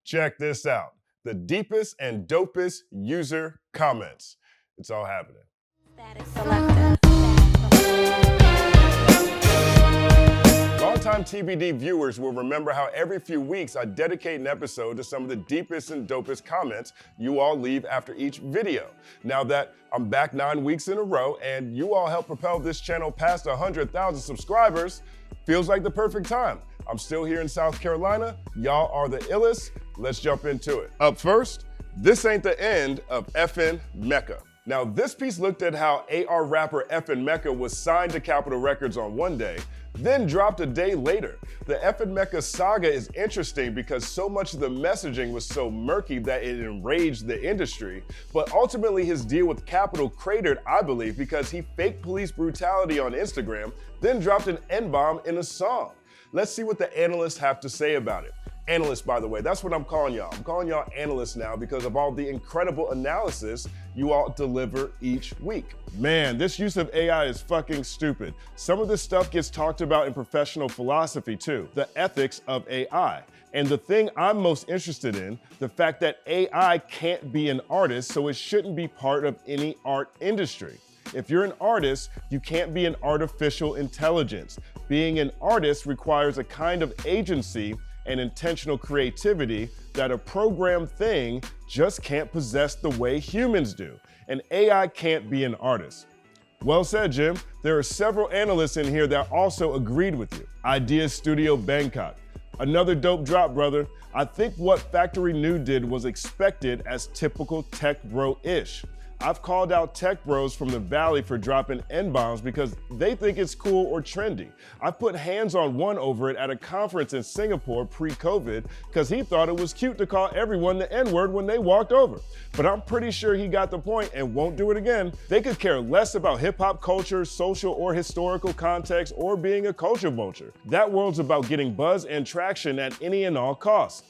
Check this out. The deepest and dopest user comments. It's all happening. Longtime TBD viewers will remember how every few weeks I dedicate an episode to some of the deepest and dopest comments you all leave after each video. Now that I'm back 9 weeks in a row and you all help propel this channel past 100,000 subscribers, feels like the perfect time. I'm still here in South Carolina. Y'all are the illest. Let's jump into it. Up first, this ain't the end of FN Meka. Now, this piece looked at how AR rapper FnMecca was signed to Capitol Records on one day, then dropped a day later. The FnMecca saga is interesting because so much of the messaging was so murky that it enraged the industry, but ultimately his deal with Capitol cratered, I believe, because he faked police brutality on Instagram, then dropped an N-bomb in a song. Let's see what the analysts have to say about it. Analysts, by the way, that's what I'm calling y'all. I'm calling y'all analysts now because of all the incredible analysis you all deliver each week. Man, this use of AI is fucking stupid. Some of this stuff gets talked about in professional philosophy too, the ethics of AI. And the thing I'm most interested in, the fact that AI can't be an artist, so it shouldn't be part of any art industry. If you're an artist, you can't be an artificial intelligence. Being an artist requires a kind of agency and intentional creativity that a programmed thing just can't possess the way humans do. And AI can't be an artist. Well said, Jim. There are several analysts in here that also agreed with you. Ideas Studio Bangkok. Another dope drop, brother. I think what Factory New did was expected as typical tech bro-ish. I've called out tech bros from the Valley for dropping N-bombs because they think it's cool or trendy. I put hands on one over it at a conference in Singapore pre-COVID because he thought it was cute to call everyone the N-word when they walked over. But I'm pretty sure he got the point and won't do it again. They could care less about hip-hop culture, social or historical context, or being a culture vulture. That world's about getting buzz and traction at any and all costs.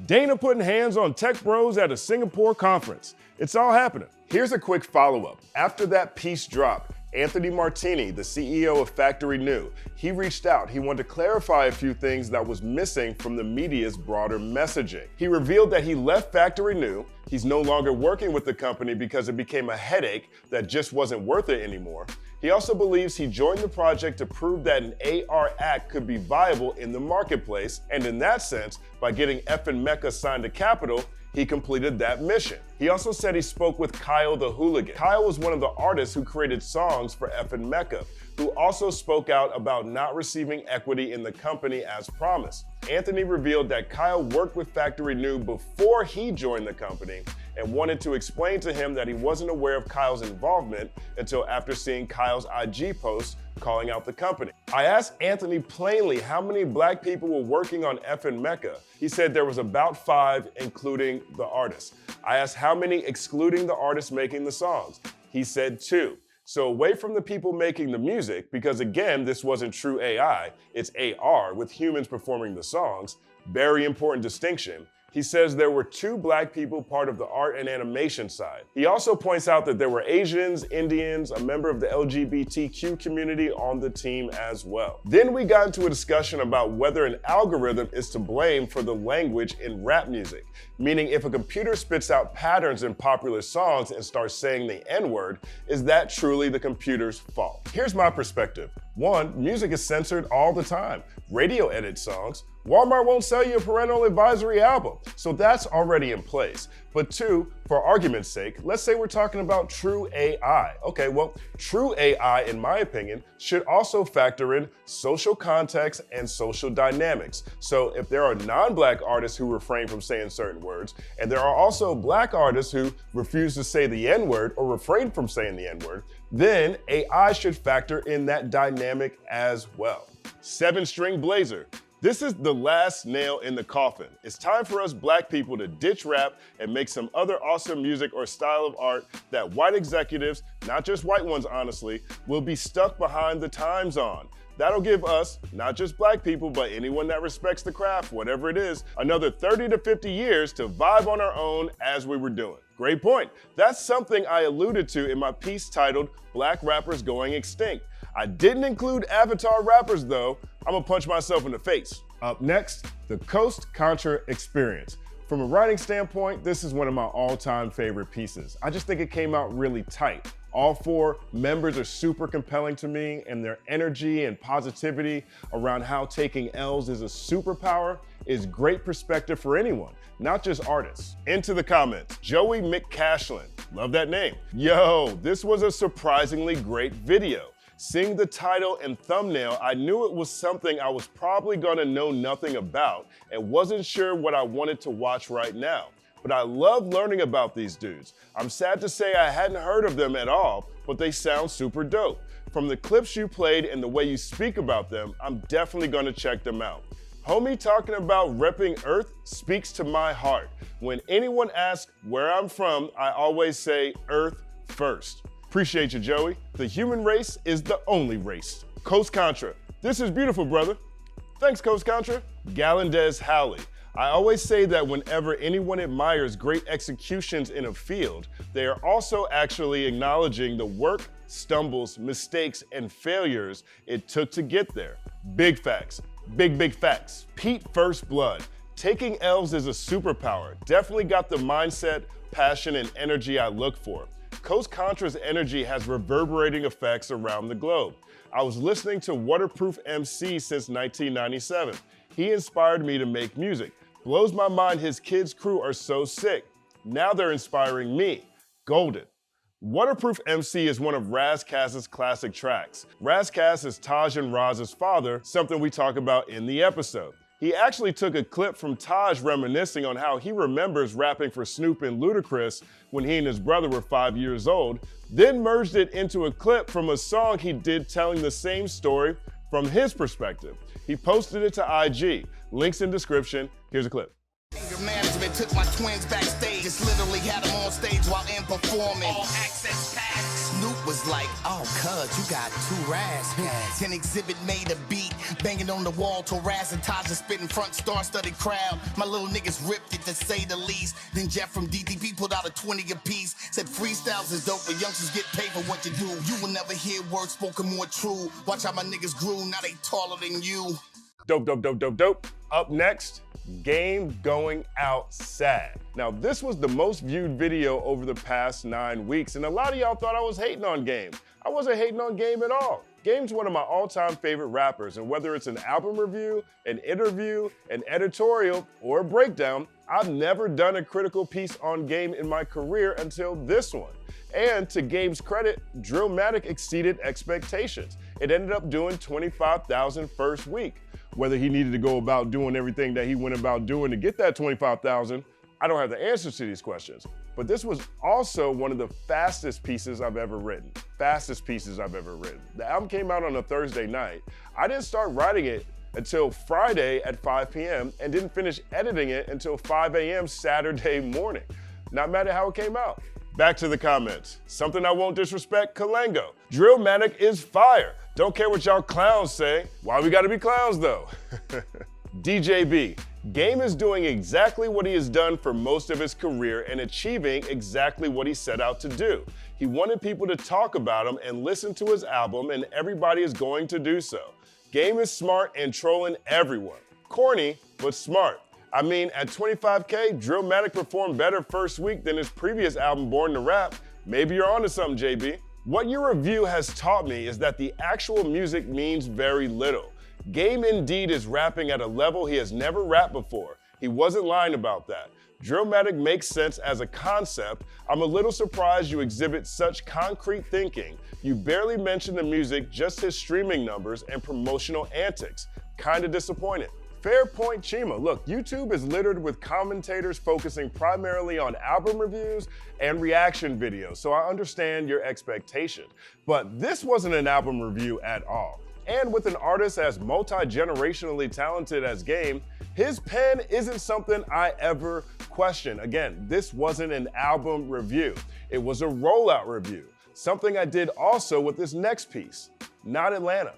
Dana putting hands on tech bros at a Singapore conference. It's all happening. Here's a quick follow-up. After that piece dropped, Anthony Martini, the CEO of Factory New, he reached out. He wanted to clarify a few things that was missing from the media's broader messaging. He revealed that he left Factory New. He's no longer working with the company because it became a headache that just wasn't worth it anymore. He also believes he joined the project to prove that an AR act could be viable in the marketplace, and in that sense, by getting FnMecca signed to Capitol, he completed that mission. He also said he spoke with Kyle the Hooligan. Kyle was one of the artists who created songs for FnMecca, who also spoke out about not receiving equity in the company as promised. Anthony revealed that Kyle worked with Factory New before he joined the company and wanted to explain to him that he wasn't aware of Kyle's involvement until after seeing Kyle's IG post calling out the company. I asked Anthony plainly how many black people were working on FnMecca. He said there was about 5, including the artists. I asked how many excluding the artists making the songs. He said 2. So away from the people making the music, because again, this wasn't true AI, it's AR with humans performing the songs, very important distinction. He says there were 2 black people part of the art and animation side. He also points out that there were Asians, Indians, a member of the LGBTQ community on the team as well. Then we got into a discussion about whether an algorithm is to blame for the language in rap music, meaning if a computer spits out patterns in popular songs and starts saying the N-word, is that truly the computer's fault? Here's my perspective. 1, music is censored all the time. Radio edits songs. Walmart won't sell you a parental advisory album, so that's already in place. But 2, for argument's sake, let's say we're talking about true AI. Okay, well, true AI, in my opinion, should also factor in social context and social dynamics. So if there are non-black artists who refrain from saying certain words, and there are also black artists who refuse to say the N-word or refrain from saying the N-word, then AI should factor in that dynamic as well. 7-string blazer. This is the last nail in the coffin. It's time for us black people to ditch rap and make some other awesome music or style of art that white executives, not just white ones honestly, will be stuck behind the times on. That'll give us, not just black people, but anyone that respects the craft, whatever it is, another 30 to 50 years to vibe on our own as we were doing. Great point. That's something I alluded to in my piece titled Black Rappers Going Extinct. I didn't include Avatar rappers though. I'm gonna punch myself in the face. Up next, the Coast Contra Experience. From a writing standpoint, this is one of my all-time favorite pieces. I just think it came out really tight. All 4 members are super compelling to me, and their energy and positivity around how taking L's is a superpower is great perspective for anyone, not just artists. Into the comments, Joey McCashlin, love that name. Yo, this was a surprisingly great video. Seeing the title and thumbnail, I knew it was something I was probably gonna know nothing about and wasn't sure what I wanted to watch right now. But I love learning about these dudes. I'm sad to say I hadn't heard of them at all, but they sound super dope. From the clips you played and the way you speak about them, I'm definitely gonna check them out. Homie talking about repping Earth speaks to my heart. When anyone asks where I'm from, I always say Earth first. Appreciate you, Joey. The human race is the only race. Coast Contra, this is beautiful, brother. Thanks, Coast Contra. Gallandez Howley, I always say that whenever anyone admires great executions in a field, they are also actually acknowledging the work, stumbles, mistakes, and failures it took to get there. Big facts, big facts. Pete First Blood, taking L's is a superpower. Definitely got the mindset, passion, and energy I look for. Coast Contra's energy has reverberating effects around the globe. I was listening to Waterproof MC since 1997. He inspired me to make music. Blows my mind his kids' crew are so sick. Now they're inspiring me. Golden. Waterproof MC is one of Raz Kass's classic tracks. Raz Kass is Taj and Raz's father, something we talk about in the episode. He actually took a clip from Taj reminiscing on how he remembers rapping for Snoop and Ludacris when he and his brother were 5 years old, then merged it into a clip from a song he did telling the same story from his perspective. He posted it to IG. Links in description. Here's a clip. Anger management took my twins backstage. Just literally had them on stage while in performing. All access pass. Snoop was like, oh, cuz, you got 2 Raz pads. Then Exhibit made a beat, banging on the wall till Raz and Taj is spitting front, star-studded crowd. My little niggas ripped it to say the least. Then Jeff from DTP pulled out a 20 apiece. Said freestyles is dope, but youngsters get paid for what you do. You will never hear words spoken more true. Watch how my niggas grew, now they taller than you. Dope. Up next, Game Going Outside. Now, this was the most viewed video over the past 9 weeks, and a lot of y'all thought I was hating on Game. I wasn't hating on Game at all. Game's one of my all-time favorite rappers, and whether it's an album review, an interview, an editorial, or a breakdown, I've never done a critical piece on Game in my career until this one. And to Game's credit, Drillmatic exceeded expectations. It ended up doing 25,000 first week. Whether he needed to go about doing everything that he went about doing to get that 25,000, I don't have the answers to these questions. But this was also one of the fastest pieces I've ever written. The album came out on a Thursday night. I didn't start writing it until Friday at 5 p.m. and didn't finish editing it until 5 a.m. Saturday morning. Not mad at how it came out. Back to the comments. Something I won't disrespect, Kalango. Drillmatic is fire. Don't care what y'all clowns say. Why we gotta be clowns though? DJB. Game is doing exactly what he has done for most of his career and achieving exactly what he set out to do. He wanted people to talk about him and listen to his album, and everybody is going to do so. Game is smart and trolling everyone. Corny, but smart. I mean, at 25K, Drillmatic performed better first week than his previous album, Born to Rap. Maybe you're onto something, JB. What your review has taught me is that the actual music means very little. Game indeed is rapping at a level he has never rapped before. He wasn't lying about that. Drillmatic makes sense as a concept. I'm a little surprised you exhibit such concrete thinking. You barely mention the music, just his streaming numbers and promotional antics. Kinda disappointed. Fair point, Chima. Look, YouTube is littered with commentators focusing primarily on album reviews and reaction videos, so I understand your expectation. But this wasn't an album review at all. And with an artist as multi-generationally talented as Game, his pen isn't something I ever question. Again, this wasn't an album review. It was a rollout review. Something I did also with this next piece, Not Atlanta.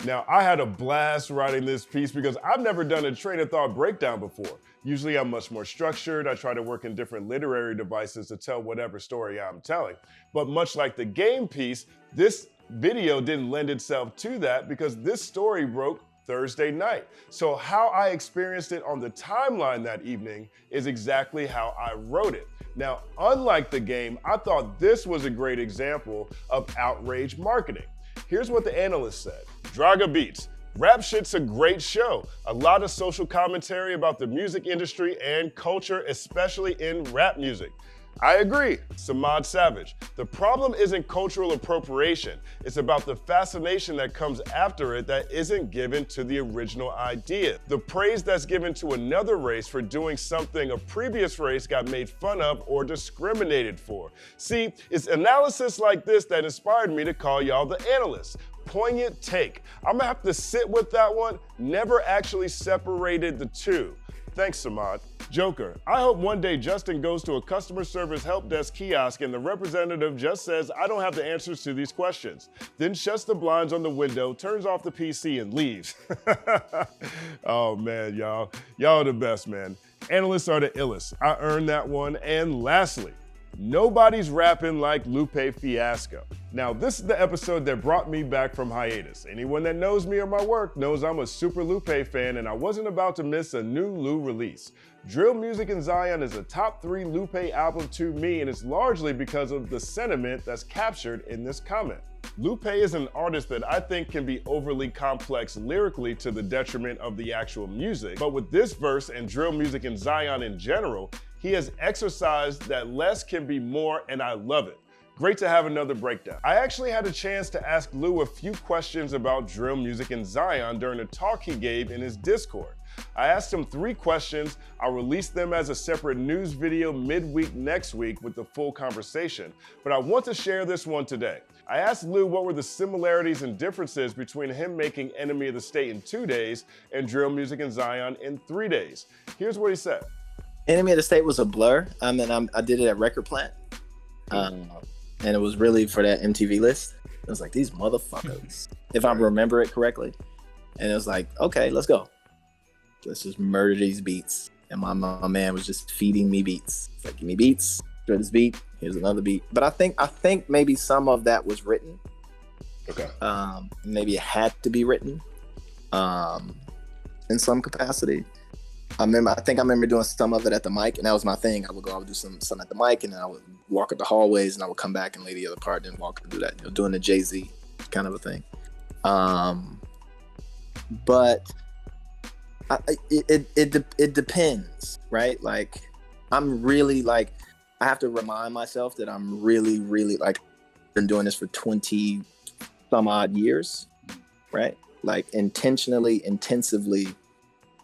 Now, I had a blast writing this piece because I've never done a train of thought breakdown before. Usually I'm much more structured. I try to work in different literary devices to tell whatever story I'm telling. But much like the Game piece, this video didn't lend itself to that because this story broke Thursday night. So how I experienced it on the timeline that evening is exactly how I wrote it. Now, unlike the game, I thought this was a great example of outrage marketing. Here's what the analyst said. Draga Beats. Rap Shit's a great show. A lot of social commentary about the music industry and culture, especially in rap music. I agree, Samad Savage. The problem isn't cultural appropriation. It's about the fascination that comes after it that isn't given to the original idea. The praise that's given to another race for doing something a previous race got made fun of or discriminated for. See, it's analysis like this that inspired me to call y'all the analysts. Poignant take. I'm gonna have to sit with that one. Never actually separated the two. Thanks, Samad. Joker, I hope one day Justin goes to a customer service help desk kiosk and the representative just says, I don't have the answers to these questions. Then shuts the blinds on the window, turns off the PC and leaves. Oh man, y'all. Y'all are the best, man. Analysts are the illest. I earned that one. And lastly, nobody's rapping like Lupe Fiasco. Now, this is the episode that brought me back from hiatus. Anyone that knows me or my work knows I'm a super Lupe fan, and I wasn't about to miss a new Lu release. Drill Music in Zion is a top 3 Lupe album to me, and it's largely because of the sentiment that's captured in this comment. Lupe is an artist that I think can be overly complex lyrically to the detriment of the actual music, but with this verse and Drill Music in Zion in general, he has exercised that less can be more, and I love it. Great to have another breakdown. I actually had a chance to ask Lou a few questions about Drill Music in Zion during a talk he gave in his Discord. I asked him 3 questions. I'll release them as a separate news video midweek next week with the full conversation, but I want to share this one today. I asked Lou what were the similarities and differences between him making Enemy of the State in 2 days and Drill Music in Zion in 3 days. Here's what he said. Enemy of the State was a blur. I did it at Record Plant. And it was really for that MTV list. It was like, these motherfuckers, if I remember it correctly. And it was like, okay, let's go. Let's just murder these beats. And my man was just feeding me beats. It's like, give me beats, here's this beat, here's another beat. But I think maybe some of that was written. Okay. Maybe it had to be written in some capacity. I remember doing some of it at the mic, and that was my thing. I would do some at the mic, and then I would walk up the hallways, and I would come back and lay the other part, and walk and do that, doing the Jay-Z kind of a thing. But it depends, right? Like, I'm really like, I have to remind myself that I'm really, really like, been doing this for 20 some odd years, right? Like intentionally, intensively.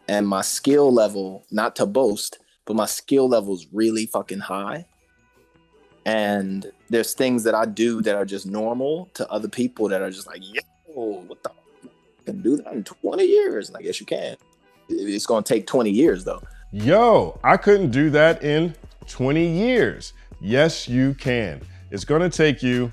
And my skill level, not to boast, but my skill level is really fucking high. And there's things that I do that are just normal to other people that are just like, yo, what the fuck? You can do that in 20 years? And I guess you can. It's going to take 20 years though. Yo, I couldn't do that in 20 years. Yes, you can. It's going to take you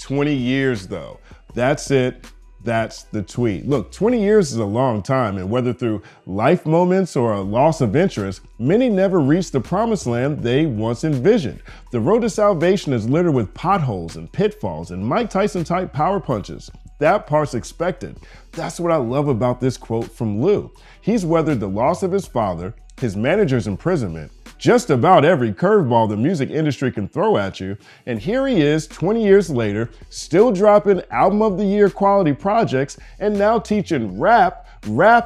20 years though. That's it. That's the tweet. Look, 20 years is a long time, and whether through life moments or a loss of interest, many never reach the promised land they once envisioned. The road to salvation is littered with potholes and pitfalls and Mike Tyson-type power punches. That part's expected. That's what I love about this quote from Lou. He's weathered the loss of his father, his manager's imprisonment, just about every curveball the music industry can throw at you, and here he is 20 years later, still dropping album of the year quality projects and now teaching rap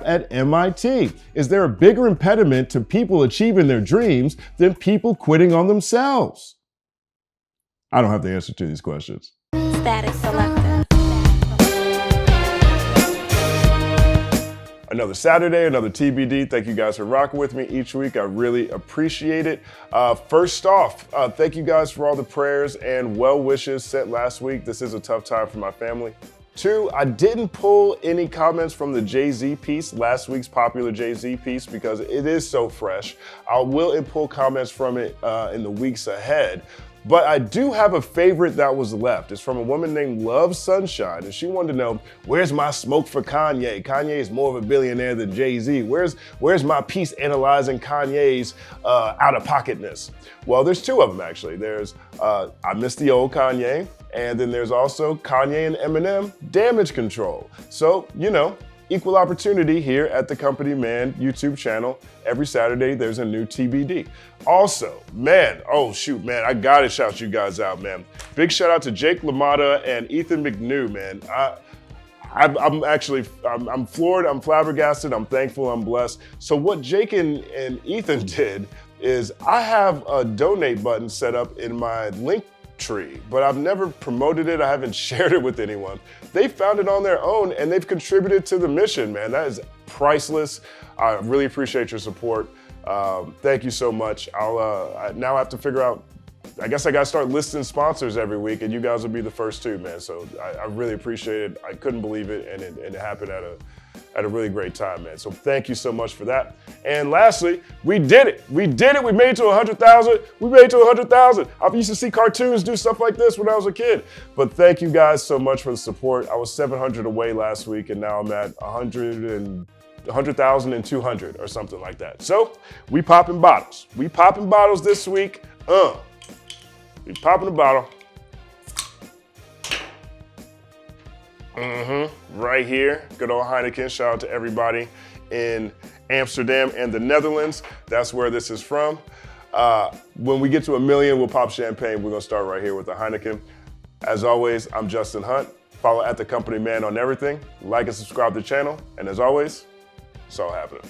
at MIT. Is there a bigger impediment to people achieving their dreams than people quitting on themselves? I don't have the answer to these questions. Static Selector. Another Saturday, another TBD. Thank you guys for rocking with me each week. I really appreciate it. First off, thank you guys for all the prayers and well wishes sent last week. This is a tough time for my family. 2, I didn't pull any comments from the Jay-Z piece, last week's popular Jay-Z piece, because it is so fresh. I will pull comments from it in the weeks ahead. But I do have a favorite that was left. It's from a woman named Love Sunshine, and she wanted to know, where's my smoke for Kanye? Kanye is more of a billionaire than Jay-Z. Where's my piece analyzing Kanye's out-of-pocketness? Well, there's 2 of them, actually. There's I Miss the Old Kanye, and then there's also Kanye and Eminem, Damage Control. So, equal opportunity here at the Company Man YouTube channel. Every Saturday, there's a new TBD. Also, man, oh shoot, man, I gotta shout you guys out, man. Big shout out to Jake LaMotta and Ethan McNew, man. I'm floored, I'm flabbergasted, I'm thankful, I'm blessed. So what Jake and Ethan did is I have a donate button set up in my link tree, but I've never promoted it. I haven't shared it with anyone. They found it on their own and they've contributed to the mission, man. That is priceless. I really appreciate your support. Thank you so much. I now have to figure out, I guess I gotta start listing sponsors every week and you guys will be the first two, man. So I really appreciate it. I couldn't believe it and it happened at a really great time, man. So thank you so much for that. And lastly, we did it. We did it. We made it to 100,000. We made it to 100,000. I used to see cartoons do stuff like this when I was a kid. But thank you guys so much for the support. I was 700 away last week and now I'm at 100,200 or something like that. So we popping bottles. We popping bottles this week. We popping a bottle. Right here, good old Heineken. Shout out to everybody in Amsterdam and the Netherlands. That's where this is from. When we get to 1 million, we'll pop champagne. We're gonna start right here with the Heineken. As always, I'm Justin Hunt. Follow at The Company Man on everything. Like and subscribe to the channel. And as always, it's all happening.